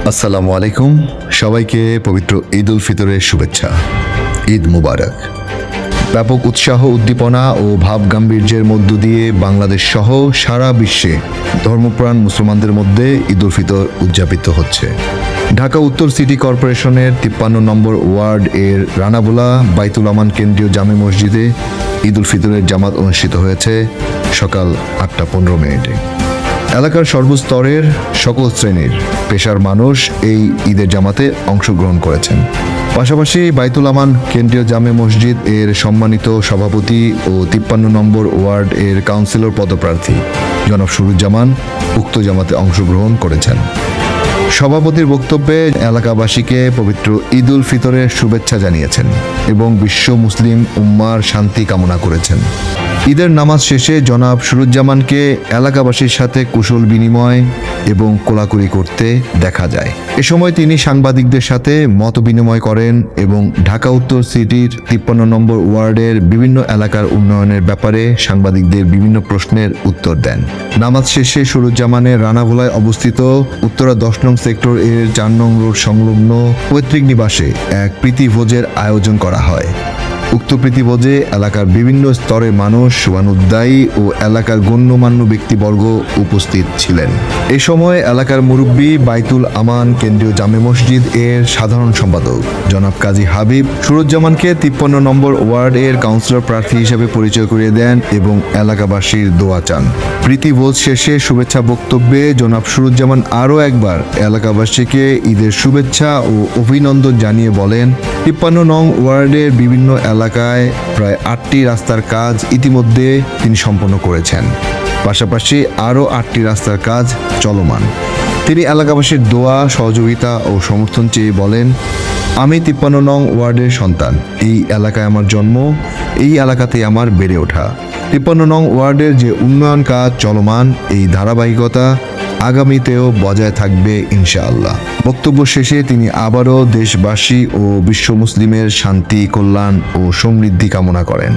আসসালামু আলাইকুম, সবাইকে পবিত্র ঈদ উল ফিতরের শুভেচ্ছা। ঈদ মুবারক। ব্যাপক উৎসাহ, উদ্দীপনা ও ভাব গাম্ভীর্যের মধ্য দিয়ে বাংলাদেশ সহ সারা বিশ্বে ধর্মপ্রাণ মুসলমানদের মধ্যে ঈদ উল ফিতর উদযাপিত হচ্ছে। ঢাকা উত্তর সিটি কর্পোরেশনের 53 নম্বর ওয়ার্ড এর রানাবোলা বাইতুল আমান কেন্দ্রীয় জামে মসজিদে ঈদ উল ফিতরের জামাত অনুষ্ঠিত হয়েছে সকাল 8:15। এলাকার সর্বস্তরের সকল শ্রেণীর পেশার মানুষ এই ঈদের জামাতে অংশগ্রহণ করেছেন। পাশাপাশি বাইতুল আমান কেন্দ্রীয় জামে মসজিদ এর সম্মানিত সভাপতি ও 53 নম্বর ওয়ার্ড এর কাউন্সিলর পদপ্রার্থী জনাব সুরুজ্জামান উক্ত জামাতে অংশগ্রহণ করেছেন। সভাপতির বক্তব্যে এলাকাবাসীকে পবিত্র ঈদ উল ফিতরের শুভেচ্ছা জানিয়েছেন এবং বিশ্ব মুসলিম উম্মার শান্তি কামনা করেছেন। ঈদের নামাজ শেষে জনাব সুরুজ্জামানকে এলাকাবাসীর সাথে কুশল বিনিময় এবং কোলাকুলি করতে দেখা যায়। এ সময় তিনি সাংবাদিকদের সাথে মত বিনিময় করেন এবং ঢাকা উত্তর সিটির 53 নম্বর ওয়ার্ডের বিভিন্ন এলাকার উন্নয়নের ব্যাপারে সাংবাদিকদের বিভিন্ন প্রশ্নের উত্তর দেন। নামাজ শেষে সুরুজ্জামানের রানাভোলায় অবস্থিত উত্তরা 10 নং সেক্টর এর 4 নং রোড সংলগ্ন পৈতৃক নিবাসে এক প্রীতিভোজের আয়োজন করা হয়। উক্ত প্রীতিভোজে এলাকার বিভিন্ন স্তরের মানুষ, শুভানুদ্দায়ী ও এলাকার গণ্যমান্য ব্যক্তিবর্গ উপস্থিত ছিলেন। এ সময় এলাকার মুরব্বী বাইতুল আমান কেন্দ্রীয় জামে মসজিদ এর সাধারণ সম্পাদক জনাব কাজী হাবিব সুরুজ্জামানকে 53 নম্বর ওয়ার্ড এর কাউন্সিলর প্রার্থী হিসেবে পরিচয় করিয়ে দেন এবং এলাকাবাসীর দোয়া চান। প্রীতিভোজ শেষে শুভেচ্ছা বক্তব্যে জনাব সুরুজ্জামান আরও একবার এলাকাবাসীকে ঈদের শুভেচ্ছা ও অভিনন্দন জানিয়ে বলেন, 53 নং ওয়ার্ডের বিভিন্ন এলাকায় প্রায় 8টি রাস্তার কাজ ইতিমধ্যে তিনি সম্পন্ন করেছেন। পাশাপাশি আরও 8টি রাস্তার কাজ চলমান। তিনি এলাকাবাসীর দোয়া, সহযোগিতা ও সমর্থন চেয়ে বলেন, আমি 53 নং ওয়ার্ডের সন্তান। এই এলাকায় আমার জন্ম, এই এলাকাতেই আমার বেড়ে ওঠা। 53 নং ওয়ার্ডের যে উন্নয়ন কাজ চলমান, এই ধারাবাহিকতা আগামীতেও বজায় থাকবে ইনশাআল্লাহ। বক্তব্য শেষে তিনি আবারও দেশবাসী ও বিশ্ব মুসলিমের শান্তি, কল্যাণ ও সমৃদ্ধি কামনা করেন।